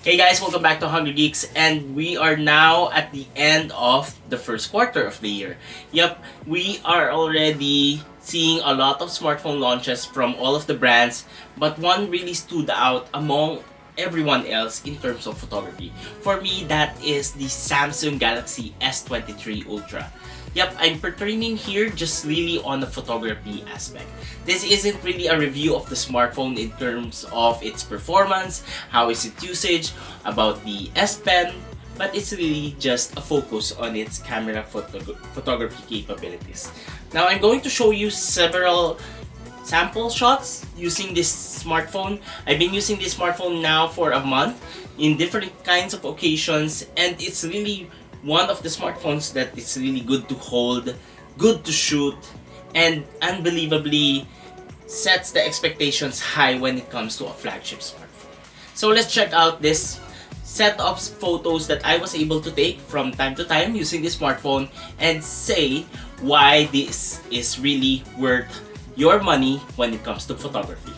Hey guys, welcome back to Hungry Geeks, and we are now at the end of the first quarter of the year. Yep, we are already seeing a lot of smartphone launches from all of the brands, but one really stood out among everyone else in terms of photography. For me, that is the Samsung Galaxy S23 Ultra. Yep, I'm pertaining here just really on the photography aspect. This isn't really a review of the smartphone in terms of its performance, how is its usage, about the S Pen, but it's really just a focus on its camera photography capabilities. Now I'm going to show you several sample shots using this smartphone. I've been using this smartphone now for a month in different kinds of occasions, and it's really one of the smartphones that is really good to hold, good to shoot, and unbelievably sets the expectations high when it comes to a flagship smartphone. So let's check out this set of photos that I was able to take from time to time using this smartphone and say why this is really worth your money when it comes to photography.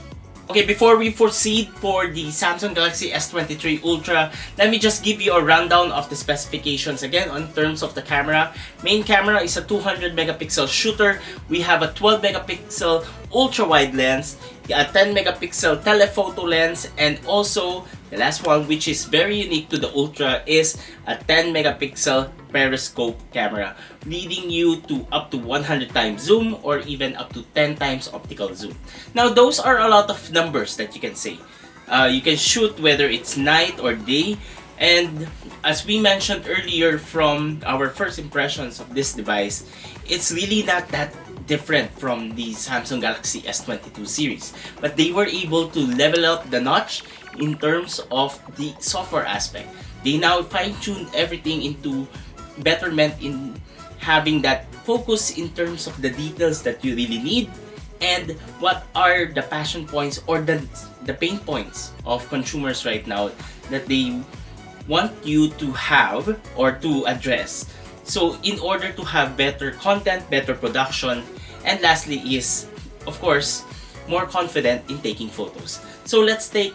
Okay, before we proceed for the Samsung Galaxy S23 Ultra, let me just give you a rundown of the specifications again on terms of the camera. Main camera is a 200 megapixel shooter. We have a 12 megapixel ultra wide lens, a 10 megapixel telephoto lens, and also the last one, which is very unique to the Ultra, is a 10 megapixel periscope camera, leading you to up to 100 times zoom or even up to 10 times optical zoom. Now those are a lot of numbers that you can say. You can shoot whether it's night or day, and as we mentioned earlier from our first impressions of this device, it's really not that different from the Samsung Galaxy S22 series, but they were able to level up the notch in terms of the software aspect. They now fine-tune everything into betterment in having that focus in terms of the details that you really need and what are the passion points or the pain points of consumers right now that they want you to have or to address. So in order to have better content, better production, and lastly is, of course, more confident in taking photos. So let's take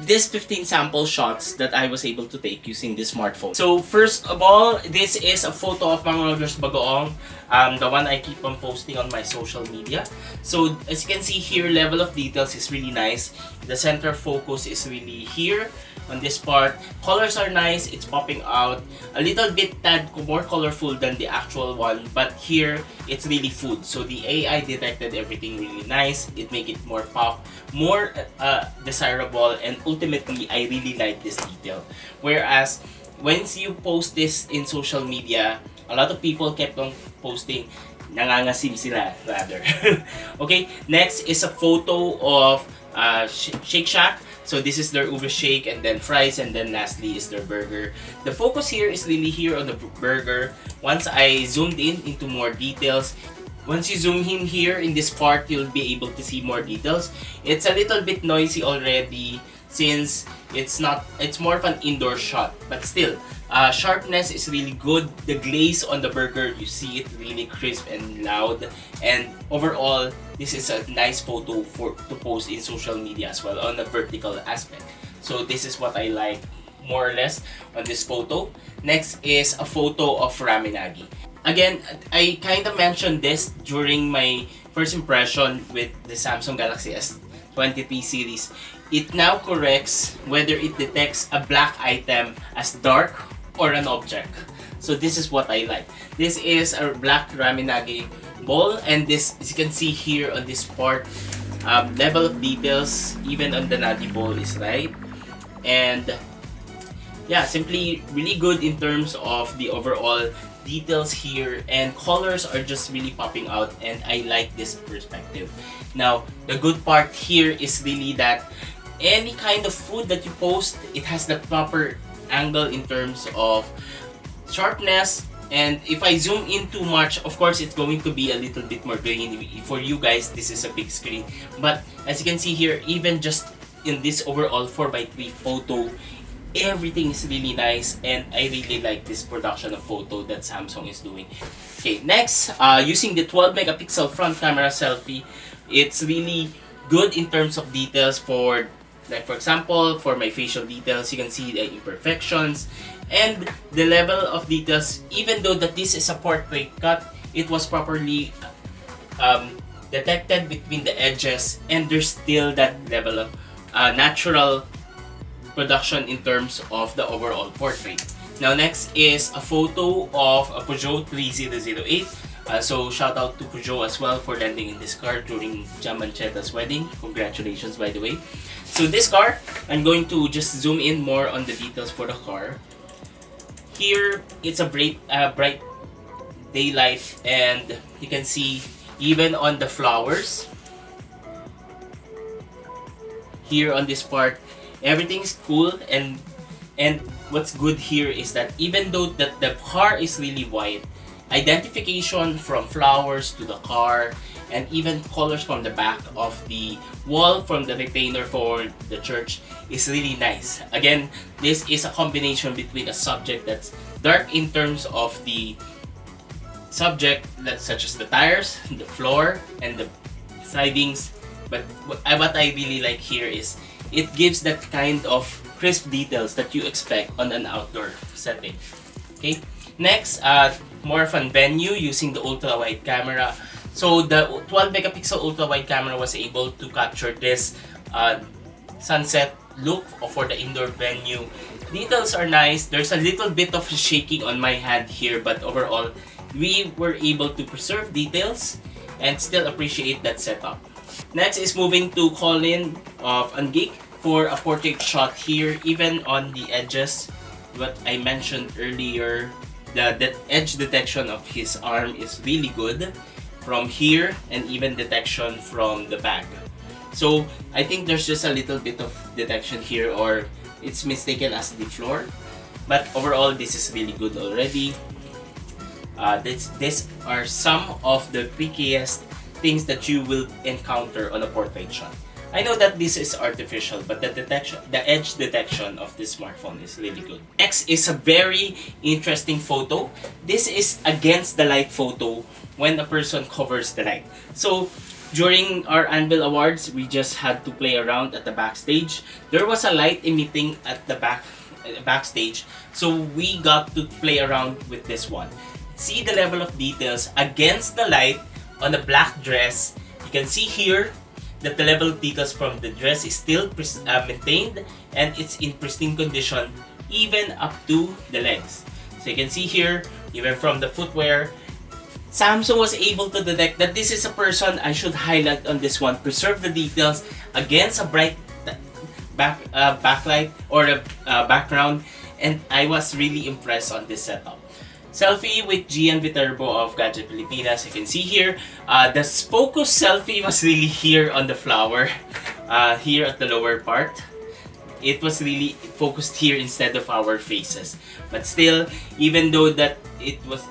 this 15 sample shots that I was able to take using this smartphone. So first of all, this is a photo of Mang Rogers Bagoong, the one I keep on posting on my social media. So as you can see here, level of details is really nice. The center focus is really here on this part. Colors are nice, it's popping out. A little bit more colorful than the actual one, but here it's really food. So the AI detected everything really nice. It make it more pop, more desirable, and ultimately I really like this detail. Whereas once you post this in social media, a lot of people kept on posting nangangasim sila rather. Okay, next is a photo of Shake Shack. So this is their Uber Shake, and then fries, and then lastly is their burger. The focus here is really here on the burger. Once I zoomed in into more details, once you zoom in here in this part, you'll be able to see more details. It's a little bit noisy already since it's more of an indoor shot, but still, sharpness is really good. The glaze on the burger, you see it really crisp and loud, and overall this is a nice photo to post in social media as well on the vertical aspect. So this is what I like more or less on this photo. Next is a photo of Raminagi. Again, I kind of mentioned this during my first impression with the Samsung Galaxy S23 series. It now corrects whether it detects a black item as dark or an object. So this is what I like. This is a black Raminagi bowl, and this, as you can see here on this part, level of details even on the nagi bowl is right. And yeah, simply really good in terms of the overall details here, and colors are just really popping out, and I like this perspective. Now the good part here is really that any kind of food that you post, it has the proper angle in terms of sharpness. And if I zoom in too much, of course it's going to be a little bit more grainy. For you guys, this is a big screen, but as you can see here, even just in this overall 4x3 photo, everything is really nice, and I really like this production of photo that Samsung is doing. Okay, next, using the 12 megapixel front camera selfie, it's really good in terms of details for Like for example, for my facial details, you can see the imperfections and the level of details. Even though that this is a portrait cut, it was properly detected between the edges, and there's still that level of natural production in terms of the overall portrait. Now next is a photo of a Peugeot 3008. So shout out to Peugeot as well for lending in this car during Jamancheta's wedding. Congratulations, by the way. So this car, I'm going to just zoom in more on the details for the car. Here, it's a bright daylight, and you can see even on the flowers. Here on this part, everything's cool, and what's good here is that even though that the car is really white, identification from flowers to the car and even colors from the back of the wall from the retainer for the church is really nice. Again, this is a combination between a subject that's dark in terms of the subject, that such as the tires, the floor, and the sidings. But what I really like here is it gives that kind of crisp details that you expect on an outdoor setting. Okay, next, more of a venue using the ultra-wide camera. So the 12 megapixel ultra-wide camera was able to capture this sunset look for the indoor venue. Details are nice. There's a little bit of shaking on my hand here, but overall, we were able to preserve details and still appreciate that setup. Next is moving to Colin of Geeks for a portrait shot here, even on the edges. What I mentioned earlier, the edge detection of his arm is really good from here, and even detection from the back. So I think there's just a little bit of detection here, or it's mistaken as the floor, but overall this is really good already. These are some of the trickiest things that you will encounter on a portrait shot. I know that this is artificial, but the edge detection of this smartphone is really good. Next is a very interesting photo. This is against the light photo when a person covers the light. So during our Anvil Awards, we just had to play around at the backstage. There was a light emitting at the backstage, so we got to play around with this one. See the level of details against the light on the black dress. You can see here that the level of details from the dress is still maintained, and it's in pristine condition even up to the legs. So you can see here, even from the footwear, Samsung was able to detect that this is a person. I should highlight on this one, preserve the details against a bright backlight or a background, and I was really impressed on this setup. Selfie with Gian Viterbo of Gadget Pilipinas. You can see here, the focus selfie was really here on the flower, here at the lower part. It was really focused here instead of our faces. But still, even though that it was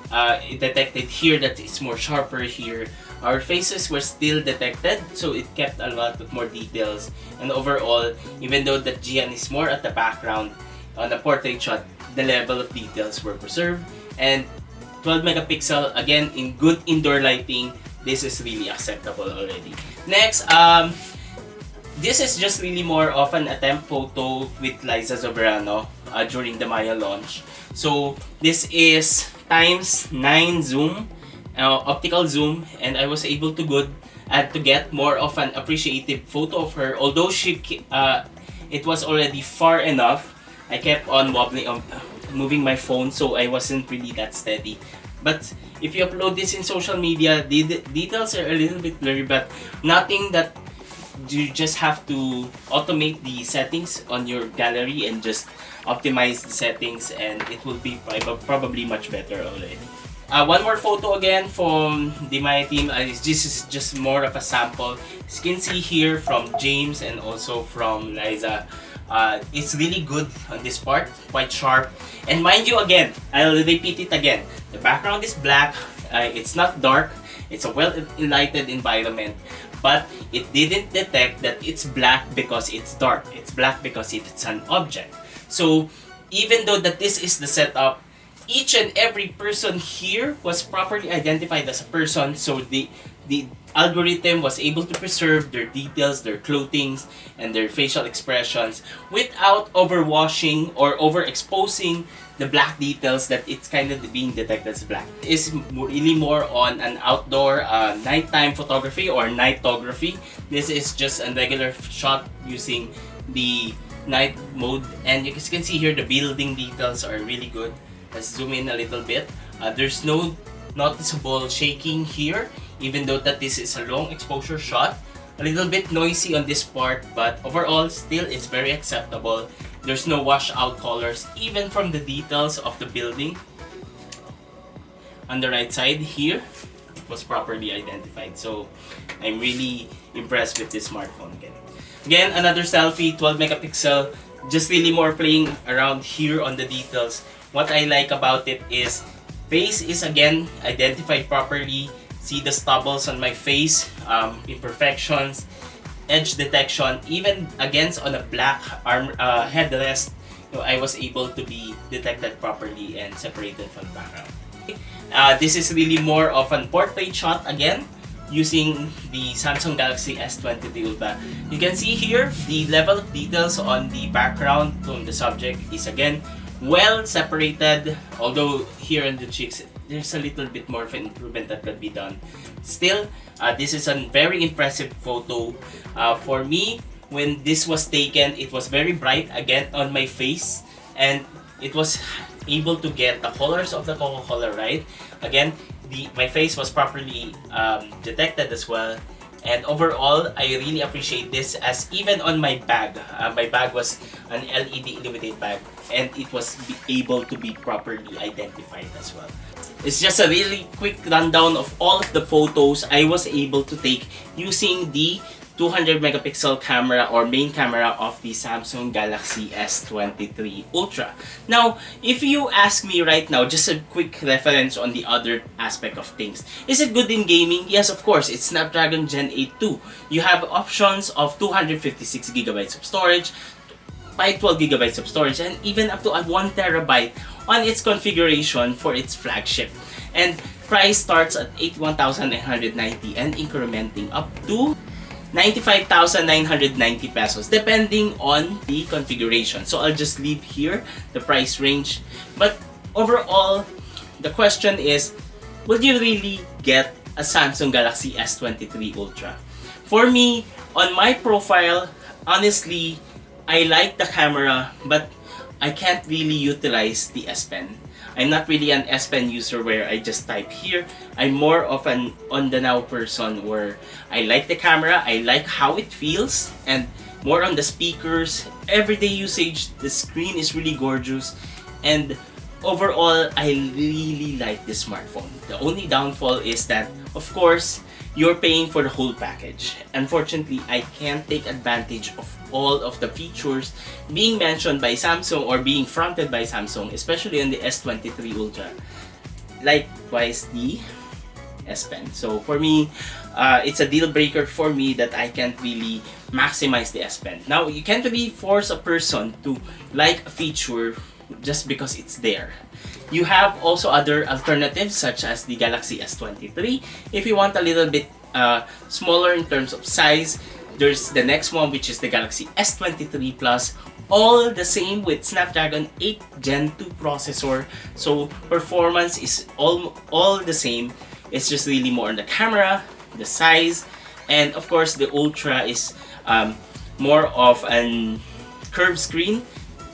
it detected here that it's more sharper here, our faces were still detected, so it kept a lot of more details. And overall, even though that Gian is more at the background on the portrait shot, the level of details were preserved. And 12 megapixel, again, in good indoor lighting, this is really acceptable already. Next, this is just really more of an attempt photo with Liza Soberano during the Maya launch. So this is ×9 zoom, optical zoom, and I was able to get more of an appreciative photo of her. Although it was already far enough, I kept on wobbling, moving my phone, so I wasn't really that steady. But if you upload this in social media, the details are a little bit blurry, but nothing that you just have to automate the settings on your gallery and just optimize the settings, and it will be probably much better already. One more photo again from the Maya team. This is just more of a sample. As you can see here from James and also from Liza. It's really good on this part, quite sharp. And mind you, again, I'll repeat it again. The background is black, it's not dark, it's a well-lighted environment, but it didn't detect that it's black because it's dark. It's black because it's an object. So even though that this is the setup, each and every person here was properly identified as a person, so the algorithm was able to preserve their details, their clothing, and their facial expressions without overwashing or overexposing the black details that it's kind of being detected as black. It's really more on an outdoor nighttime photography or nightography. This is just a regular shot using the night mode, and you can see here the building details are really good. Let's zoom in a little bit. There's no noticeable shaking here, even though that this is a long exposure shot. A little bit noisy on this part, but overall still it's very acceptable. There's no washout colors even from the details of the building. On the right side here, it was properly identified. So I'm really impressed with this smartphone again. Again, another selfie, 12 megapixel, just really more playing around here on the details. What I like about it is face is again identified properly. See the stubbles on my face, imperfections, edge detection, even against on a black arm headrest, I was able to be detected properly and separated from the background. This is really more of an portrait shot again, using the Samsung Galaxy S23 Ultra. You can see here the level of details on the background from the subject is again well separated, although here in the cheeks there's a little bit more of an improvement that could be done. Still, this is a very impressive photo. For me, when this was taken, it was very bright again on my face, and it was able to get the colors of the Coca-Cola right. Again, my face was properly detected as well. And overall, I really appreciate this, as even on my bag was an LED illuminated bag, and it was able to be properly identified as well. It's just a really quick rundown of all of the photos I was able to take using the 200 megapixel camera or main camera of the Samsung Galaxy S23 Ultra. Now, if you ask me right now, just a quick reference on the other aspect of things. Is it good in gaming? Yes, of course. It's Snapdragon Gen 8 2. You have options of 256 gigabytes of storage, 512 gigabytes of storage, and even up to a 1 terabyte on its configuration for its flagship. And price starts at 81,990 and incrementing up to 95,990 pesos depending on the configuration. So I'll just leave here the price range. But overall, the question is, will you really get a Samsung Galaxy S23 Ultra? For me, on my profile, honestly, I like the camera, but I can't really utilize the S Pen. I'm not really an S Pen user where I just type here. I'm more of an on-the-now person where I like the camera, I like how it feels, and more on the speakers. Everyday usage, the screen is really gorgeous, and overall, I really like this smartphone. The only downfall is that, of course, you're paying for the whole package. Unfortunately, I can't take advantage of all of the features being mentioned by Samsung or being fronted by Samsung, especially on the S23 Ultra. Likewise, the S Pen. So for me, it's a deal breaker for me that I can't really maximize the S Pen. Now, you can't really force a person to like a feature just because it's there. You have also other alternatives such as the Galaxy S23. If you want a little bit smaller in terms of size, there's the next one, which is the Galaxy S23 Plus. All the same with Snapdragon 8 Gen 2 processor. So performance is all the same. It's just really more on the camera, the size, and of course the Ultra is more of an curved screen,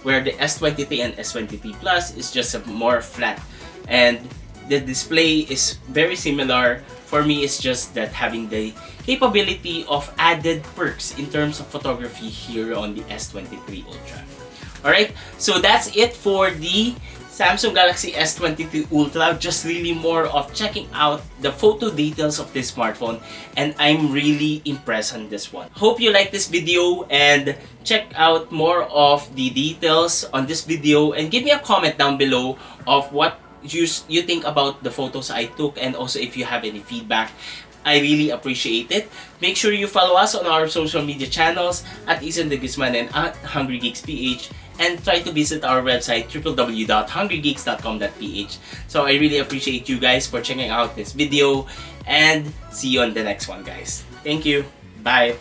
where the S23 and S23 Plus is just a more flat, and the display is very similar. For me, it's just that having the capability of added perks in terms of photography here on the S23 Ultra. Alright, so that's it for the Samsung Galaxy S23 Ultra. Just really more of checking out the photo details of this smartphone, and I'm really impressed on this one. Hope you like this video and check out more of the details on this video, and give me a comment down below of what you think about the photos I took, and also if you have any feedback. I really appreciate it. Make sure you follow us on our social media channels at Ethan de Guzman and at Hungry Geeks PH. and try to visit our website www.hungrygeeks.com.ph. So I really appreciate you guys for checking out this video, and see you on the next one, guys. Thank you. Bye.